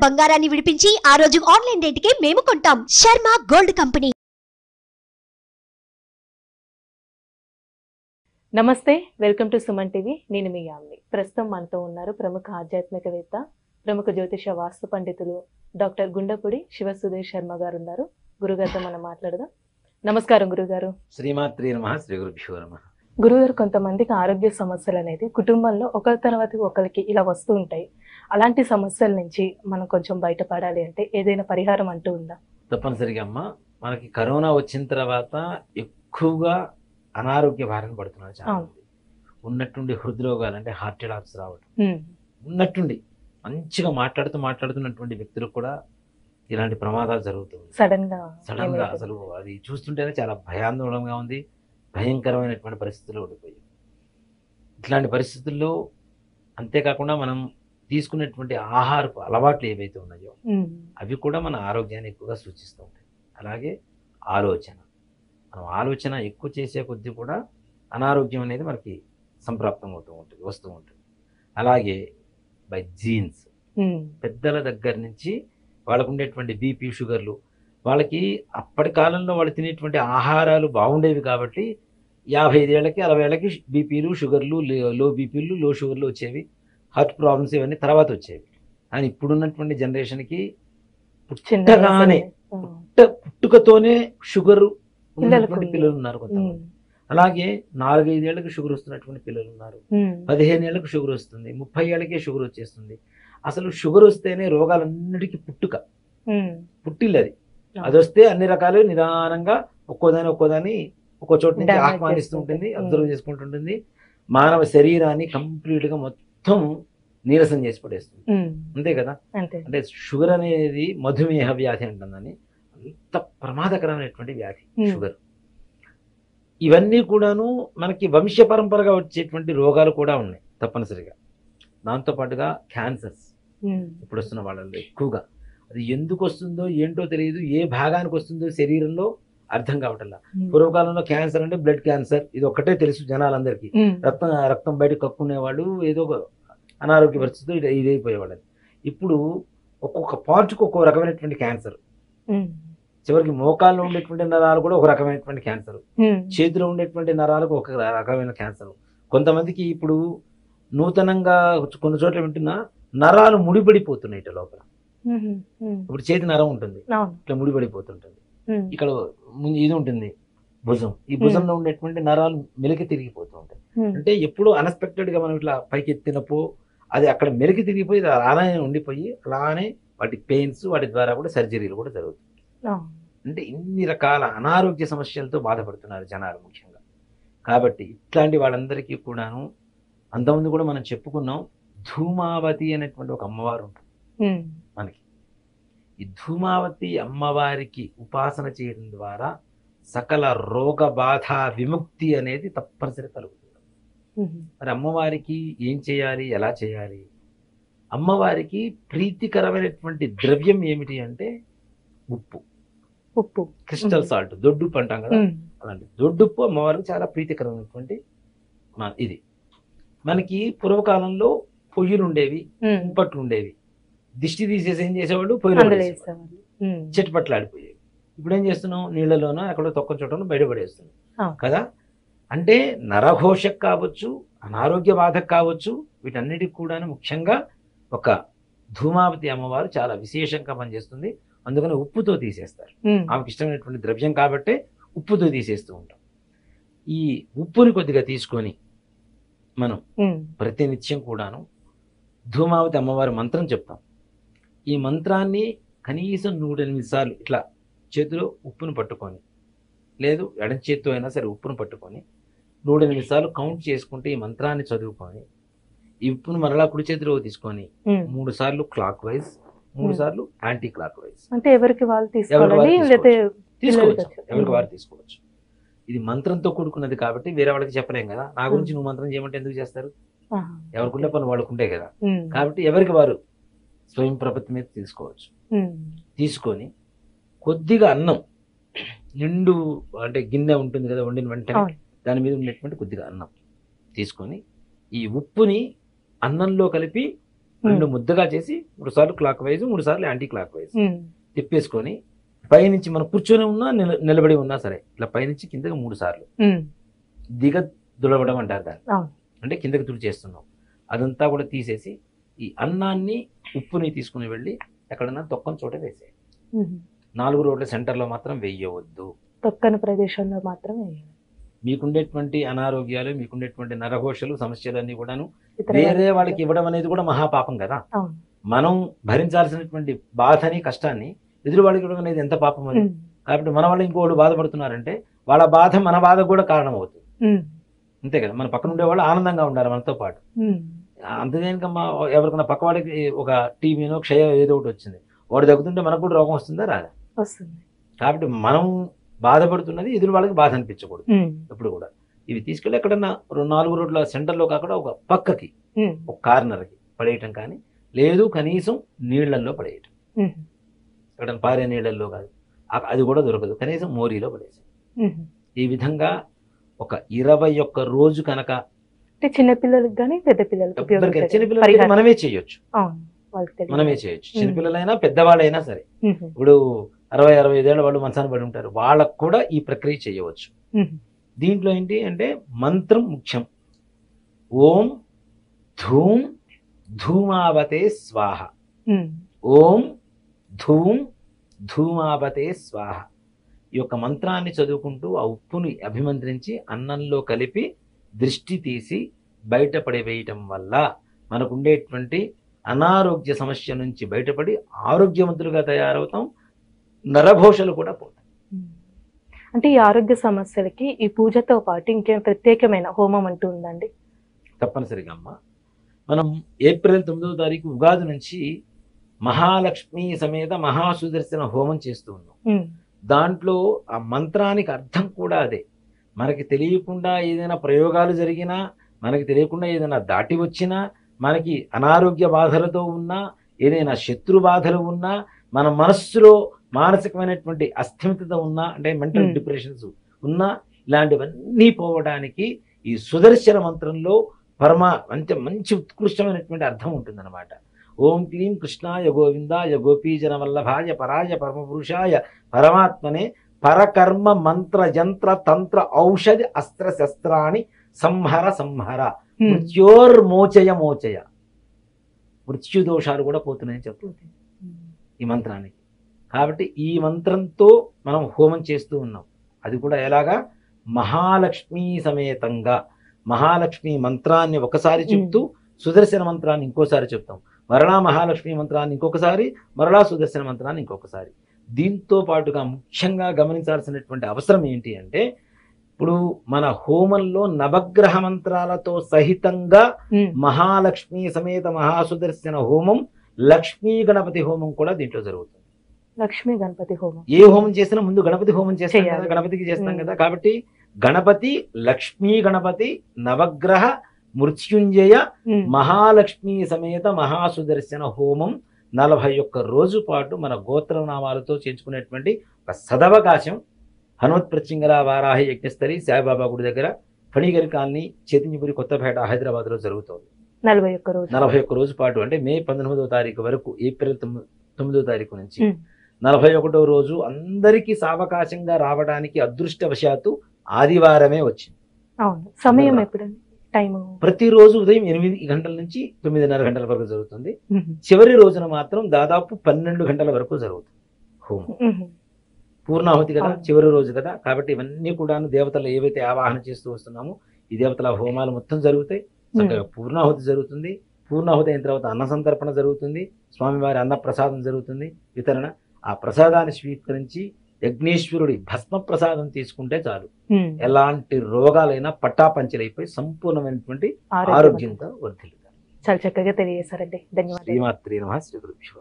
బంగారాన్ని విడిపించి ఆ రోజు ఆన్లైన్ రేటుకే మేము కొంటాం. Sharma gold company. నమస్తే, వెల్కమ్ టు సుమన్ టీవీ. నేను మీ యామ్ని. ప్రస్తుతం మనతో ఉన్నారు ప్రముఖ ఆధ్యాత్మికవేత్త, ప్రముఖ జ్యోతిష వాస్తు పండితులు డాక్టర్ గుండపూడి శివ సుధీర్ శర్మ గారు ఉన్నారు. గురుగారితో మనం మాట్లాడదాం. నమస్కారం గురుగారు. శ్రీమాత్రి నమః. శ్రీ గురుభ్యో నమః. గురుగారు, కొంతమందికి ఆరోగ్య సమస్యలు అనేది కుటుంబంలో ఒకరి తర్వాత ఒకరికి ఇలా వస్తూ ఉంటాయి. అలాంటి సమస్యల నుంచి మనం కొంచెం బయటపడాలి అంటే ఏదైనా పరిహారం అంటూ ఉందా? తప్పనిసరిగా అమ్మ, మనకి కరోనా వచ్చిన తర్వాత ఎక్కువగా అనారోగ్య బారిన పడుతున్నారు చాలా మంది. ఉన్నట్టుండి హృద్రోగాలు అంటే హార్ట్ అటాక్స్ రావడం, ఉన్నట్టుండి మంచిగా మాట్లాడుతున్నటువంటి వ్యక్తులకు కూడా ఇలాంటి ప్రమాదాలు జరుగుతుంది. సడన్ గా అసలు అది చూస్తుంటేనే చాలా భయాందోళనగా ఉంది. భయంకరమైనటువంటి పరిస్థితుల్లో ఉండిపోయాయి. ఇట్లాంటి పరిస్థితుల్లో అంతేకాకుండా మనం తీసుకునేటువంటి ఆహారపు అలవాట్లు ఏవైతే ఉన్నాయో అవి కూడా మన ఆరోగ్యాన్ని ఎక్కువగా సూచిస్తూ ఉంటాయి. అలాగే ఆలోచన, మనం ఆలోచన ఎక్కువ చేసే కొద్దీ కూడా అనారోగ్యం అనేది మనకి సంప్రాప్తం వస్తూ ఉంటుంది. అలాగే బై జీన్స్, పెద్దల దగ్గర నుంచి వాళ్ళకు ఉండేటువంటి బీపీ, షుగర్లు, వాళ్ళకి అప్పటి కాలంలో వాళ్ళు తినేటువంటి ఆహారాలు బాగుండేవి కాబట్టి 55 ఏళ్ళకి 60 ఏళ్ళకి బీపీలు, షుగర్లు, లో బీపీలు, లో షుగర్లు వచ్చేవి. హార్ట్ ప్రాబ్లమ్స్ ఇవన్నీ తర్వాత వచ్చేవి. కానీ ఇప్పుడున్నటువంటి జనరేషన్కి పుట్టుకతోనే షుగర్ ఉన్నటువంటి పిల్లలు ఉన్నారు కొంతమంది. అలాగే 4-5 ఏళ్ళకి షుగర్ వస్తున్నటువంటి పిల్లలు ఉన్నారు. 15 ఏళ్ళకి షుగర్ వస్తుంది, 30 ఏళ్ళకే షుగర్ వచ్చేస్తుంది. అసలు షుగర్ వస్తేనే రోగాలన్నిటికీ పుట్టిల్లు అది వస్తే అన్ని రకాలు నిదానంగా ఒక్కోదాన్ని ఒక్కో చోటు నుంచి ఆహ్వానిస్తూ ఉంటుంది, అబ్జర్వ్ చేసుకుంటుంటుంది. మానవ శరీరాన్ని కంప్లీట్ గా మొత్తం నీరసం చేసి పడేస్తుంది. అంతే కదా. అంటే షుగర్ అనేది మధుమేహ వ్యాధి అంటుందని, అంత ప్రమాదకరమైనటువంటి వ్యాధి షుగర్. ఇవన్నీ కూడాను మనకి వంశ పరంపరగా వచ్చేటువంటి రోగాలు కూడా ఉన్నాయి తప్పనిసరిగా. దాంతో పాటుగా క్యాన్సర్స్ ఇప్పుడు వస్తున్న వాళ్ళల్లో ఎక్కువగా, అది ఎందుకు వస్తుందో ఏంటో తెలియదు, ఏ భాగానికి వస్తుందో శరీరంలో అర్థం కావట్లా. పూర్వకాలంలో క్యాన్సర్ అంటే బ్లడ్ క్యాన్సర్, ఇది ఒక్కటే తెలుసు జనాలందరికీ. రక్తం బయట కక్కునేవాడు, ఏదో అనారోగ్య పరిస్థితులు ఇదైపోయేవాడు. ఇప్పుడు ఒక్కొక్క పార్ట్కి ఒక్కో రకమైనటువంటి క్యాన్సర్. చివరికి మోకాల్లో ఉండేటువంటి నరాలు కూడా ఒక రకమైనటువంటి క్యాన్సర్, చేతిలో ఉండేటువంటి నరాలకు ఒక రకమైన క్యాన్సర్. కొంతమందికి ఇప్పుడు నూతనంగా కొన్ని చోట్ల వింటున్నా నరాలు ముడిపడిపోతున్నాయి ఇట్లా లోపల. ఇప్పుడు చేతి నరం ఉంటుంది, ఇట్లా ముడిపడిపోతుంటుంది. ఇక్కడ ఇది ఉంటుంది భుజం, ఈ భుజంలో ఉండేటువంటి నరాలు మెలికి తిరిగిపోతూ ఉంటాయి. అంటే ఎప్పుడు అన్ఎక్స్పెక్టెడ్ గా మనం ఇట్లా పైకి ఎత్తినప్పుడు అది అక్కడ మెలికి తిరిగిపోయి అలానే ఉండిపోయి అలానే వాటి పెయిన్స్, వాటి ద్వారా కూడా సర్జరీలు కూడా జరుగుతుంది. అంటే ఇన్ని రకాల అనారోగ్య సమస్యలతో బాధపడుతున్నారు జనాలు ముఖ్యంగా. కాబట్టి ఇట్లాంటి వాళ్ళందరికీ కూడాను అంతకుముందు కూడా మనం చెప్పుకున్నాం, ధూమావతి అనేటువంటి ఒక అమ్మవారు ఉంటుంది మనకి. ఈ ధూమావతి అమ్మవారికి ఉపాసన చేయడం ద్వారా సకల రోగ బాధ విముక్తి అనేది తప్పనిసరి కలుగుతుంది. మరి అమ్మవారికి ఏం చేయాలి, ఎలా చేయాలి? అమ్మవారికి ప్రీతికరమైనటువంటి ద్రవ్యం ఏమిటి అంటే ఉప్పు, క్రిస్టల్ సాల్ట్, దొడ్డుప్పు అంటాం కదా, అలాంటి దొడ్డుప్పు అమ్మవారికి చాలా ప్రీతికరమైనటువంటి ఇది. మనకి పూర్వకాలంలో పొయ్యిలు ఉండేవి, ఉప్పట్లు ఉండేవి. దిష్టి తీసేసి ఏం చేసేవాళ్ళు, పొయ్యిలో చెట్టుపట్లాడిపోయేవి. ఇప్పుడు ఏం చేస్తున్నాం, నీళ్లలోనో ఎక్కడో తొక్క చోటలో బయటపడేస్తున్నాం కదా. అంటే నరఘోషకు కావచ్చు, అనారోగ్య బాధకు కావచ్చు, వీటన్నిటికి కూడా ముఖ్యంగా ఒక ధూమావతి అమ్మవారు చాలా విశేషంగా పనిచేస్తుంది. అందుకని ఉప్పుతో తీసేస్తారు. ఆమెకి ఇష్టమైనటువంటి ద్రవ్యం కాబట్టి ఉప్పుతో తీసేస్తూ ఉంటాం. ఈ ఉప్పుని కొద్దిగా తీసుకొని మనం ప్రతినిత్యం కూడాను ధూమావతి అమ్మవారి మంత్రం చెప్తాం. ఈ మంత్రాన్ని కనీసం 108 సార్లు ఇట్లా చేతిలో ఉప్పును పట్టుకొని, లేదు ఎడం చేతితో అయినా సరే ఉప్పును పట్టుకొని 108 సార్లు కౌంట్ చేసుకుంటే ఈ మంత్రాన్ని చదువుకొని ఈ ఉప్పును మరలా కుడి చేతిలో తీసుకొని 3 సార్లు క్లాక్ వైజ్, 3 సార్లు యాంటీ క్లాక్ వైజ్, అంటే ఎవరికి వాళ్ళు తీసుకోవచ్చు. ఇది మంత్రంతో కూడుకున్నది కాబట్టి వేరే వాళ్ళకి చెప్పలేం కదా. నా గురించి నువ్వు మంత్రం చేయమంటే ఎందుకు చేస్తారు? ఎవరికుండే పనులు వాడుకుంటే కదా. కాబట్టి ఎవరికి వారు స్వయం ప్రపత్తి మీద తీసుకోవచ్చు. తీసుకొని కొద్దిగా అన్నం, నిండు అంటే గిన్నె ఉంటుంది కదా వండిన వెంటనే, దాని మీద ఉండేటువంటి కొద్దిగా అన్నం తీసుకొని ఈ ఉప్పుని అన్నంలో కలిపి రెండు ముద్దగా చేసి 3 సార్లు క్లాక్ వైజ్ 3 సార్లు యాంటీ క్లాక్ వైజ్ తిప్పేసుకొని పైనుంచి మనం కూర్చొని ఉన్నా నిలబడి ఉన్నా సరే ఇలా పైనుంచి కిందకి 3 సార్లు దిగ దులవడం అంటారు దాన్ని. అంటే కిందకి తుడిచేస్తున్నాం. అదంతా కూడా తీసేసి ఈ అన్నాన్ని ఉప్పుని తీసుకుని వెళ్ళి ఎక్కడన్నా తొక్కని చోట వేసే 4 రోడ్ల సెంటర్లో మాత్రం వేయవద్దు. తొక్కని ప్రదేశంలో మాత్రం వేయాలి. మీకుండేటువంటి అనారోగ్యాలు మీకుండేటువంటి నరఘోషలు సమస్యలన్నీ కూడాను వేరే వాళ్ళకి ఇవ్వడం అనేది కూడా మహాపాపం కదా. మనం భరించాల్సినటువంటి బాధని కష్టాన్ని ఎదురు వాళ్ళకి ఇవ్వడం అనేది ఎంత పాపం అది. కాబట్టి మన వాళ్ళు ఇంకోళ్ళు బాధపడుతున్నారంటే వాళ్ళ బాధ మన బాధ కూడా కారణం అవుతుంది. అంతే కదా. మన పక్కన ఉండే వాళ్ళు ఆనందంగా ఉండాలి మనతో పాటు. అంతదేనికమ్మా ఎవరికైనా పక్క వాడికి ఒక టీవీనో క్షయ ఏదో ఒకటి వచ్చింది, వాడు తగ్గుతుంటే మనకు కూడా రోగం వస్తుందా రాదా? వస్తుంది. కాబట్టి మనం బాధపడుతున్నది ఎదురు వాళ్ళకి బాధ అనిపించకూడదు ఎప్పుడు కూడా. ఇవి తీసుకెళ్ళి ఎక్కడన్నా 4 రోడ్ల సెంటర్లో కాకుండా ఒక పక్కకి ఒక కార్నర్కి పడేయటం కానీ, లేదు కనీసం నీళ్లల్లో పడేయటం. ఎక్కడన్నా పారే నీళ్లలో కాదు, అది కూడా దొరకదు, కనీసం మోరీలో పడేసి. ఈ విధంగా ఒక 21 రోజు కనుక చిన్నపిల్లలకి కానీ పెద్ద పిల్లలకి చిన్నపిల్లలకి మనమే చేయొచ్చు. చిన్నపిల్లలైనా పెద్దవాళ్ళైనా సరే. ఇప్పుడు 60-65 ఏళ్ళ వాళ్ళు మంచాన పడి ఉంటారు, వాళ్ళకు కూడా ఈ ప్రక్రియ చేయవచ్చు. దీంట్లో ఏంటి అంటే మంత్రం ముఖ్యం. ఓం ధూమ్ ధూమావతే స్వాహ, ఓం ధూమ్ ధూమావతే స్వాహ. ఈ యొక్క మంత్రాన్ని చదువుకుంటూ ఆ ఉప్పుని అభిమంత్రించి అన్నంలో కలిపి దృష్టి తీసి బయటపడివేయటం వల్ల మనకు ఉండేటువంటి అనారోగ్య సమస్య నుంచి బయటపడి ఆరోగ్యవంతులుగా తయారవుతాం, నరఘోషలు కూడా పోతాయి. అంటే ఈ ఆరోగ్య సమస్యలకి ఈ పూజతో పాటు ఇంకేం ప్రత్యేకమైన హోమం అంటూ ఉందండి? తప్పనిసరిగా అమ్మ, మనం ఏప్రిల్ 9వ తారీఖు ఉగాది నుంచి మహాలక్ష్మి సమేత మహాసుదర్శన హోమం చేస్తూ ఉన్నాం. దాంట్లో ఆ మంత్రానికి అర్థం కూడా అదే. మనకి తెలియకుండా ఏదైనా ప్రయోగాలు జరిగినా, మనకి తెలియకుండా ఏదైనా దాటి వచ్చినా, మనకి అనారోగ్య బాధలతో ఉన్నా, ఏదైనా శత్రు బాధలు ఉన్నా, మన మనస్సులో మానసికమైనటువంటి అస్థిమితత ఉన్నా, అంటే మెంటల్ డిప్రెషన్స్ ఉన్నా, ఇలాంటివన్నీ పోవడానికి ఈ సుదర్శన మంత్రంలో మంచి ఉత్కృష్టమైనటువంటి అర్థం ఉంటుందన్నమాట. ఓం క్లీం కృష్ణాయ గోవిందాయ గోపీజన వల్లభాయ పరాయ పరమపురుషాయ పరమాత్మనే పరకర్మ మంత్ర యంత్ర తంత్ర ఔషధి అస్త్ర శస్త్రాన్ని సంహర సంహర మృత్యోర్మోచయ మోచయ. మృత్యు దోషాలు కూడా పోతున్నాయని చెప్తుంది ఈ మంత్రానికి. కాబట్టి ఈ మంత్రంతో మనం హోమం చేస్తూ ఉన్నాం. అది కూడా ఎలాగా? మహాలక్ష్మీ సమేతంగా. మహాలక్ష్మి మంత్రాన్ని ఒకసారి చెప్తూ సుదర్శన మంత్రాన్ని ఇంకోసారి చెప్తాం, మరలా మహాలక్ష్మి మంత్రాన్ని ఇంకొకసారి, మరలా సుదర్శన మంత్రాన్ని ఇంకొకసారి. దీంతో పాటుగా ముఖ్యంగా గమనించాల్సినటువంటి అవసరం ఏంటి అంటే, ఇప్పుడు మన హోమంలో నవగ్రహ మంత్రాలతో సహితంగా మహాలక్ష్మి సమేత మహాసుదర్శన హోమం, లక్ష్మీ గణపతి హోమం కూడా దీంట్లో జరుగుతుంది. లక్ష్మీ గణపతి హోమం ఏ హోమం చేసినా ముందు గణపతి హోమం చేస్తాం కదా, గణపతికి చేస్తాం కదా. కాబట్టి గణపతి, లక్ష్మీ గణపతి, నవగ్రహ, మృత్యుంజయ, మహాలక్ష్మి సమేత మహాసుదర్శన హోమం 41 రోజు పాటు మన గోత్రనామాలతో చేర్చుకునేటువంటి ఒక సదవకాశం హనుమత్ ప్రత్యంగర వారాహి యజ్ఞస్థలి సాయిబాబా గుడి దగ్గర, ఫణిగరి కాలనీ, చైతన్యపురి, కొత్తపేట, హైదరాబాద్లో జరుగుతోంది. 41 రోజు పాటు, అంటే మే 19వ తారీఖు వరకు, ఏప్రిల్ 9వ తారీఖు నుంచి 41వ రోజు అందరికీ సావకాశంగా రావడానికి అదృష్టవశాత్తు ఆదివారమే వచ్చింది. సమయం ఎప్పుడండి? ప్రతిరోజు ఉదయం 8 గంటల నుంచి 9:30 గంటల వరకు జరుగుతుంది. చివరి రోజున మాత్రం దాదాపు 12 గంటల వరకు జరుగుతుంది హోమం. పూర్ణాహుతి కదా, చివరి రోజు కదా. కాబట్టి ఇవన్నీ కూడా దేవతలు ఏవైతే ఆవాహన చేస్తూ వస్తున్నామో ఈ దేవతల హోమాలు మొత్తం జరుగుతాయి. చక్కగా పూర్ణాహుతి జరుగుతుంది. పూర్ణాహుతి అయిన తర్వాత అన్న సంతర్పణ జరుగుతుంది, స్వామివారి అన్న ప్రసాదం జరుగుతుంది, వితరణ. ఆ ప్రసాదాన్ని స్వీకరించి యజ్ఞేశ్వరుడి భస్మ ప్రసాదం తీసుకుంటే చాలు, ఎలాంటి రోగాలైనా పట్టాపంచలైపోయి సంపూర్ణమైనటువంటి ఆరోగ్యంతో వర్ధిల్లుతారు. చాలా చక్కగా తెలియజేశారండి. ధన్యవాదాలు. శ్రీమాత్రే నమః. శ్రీ గురుభ్యో.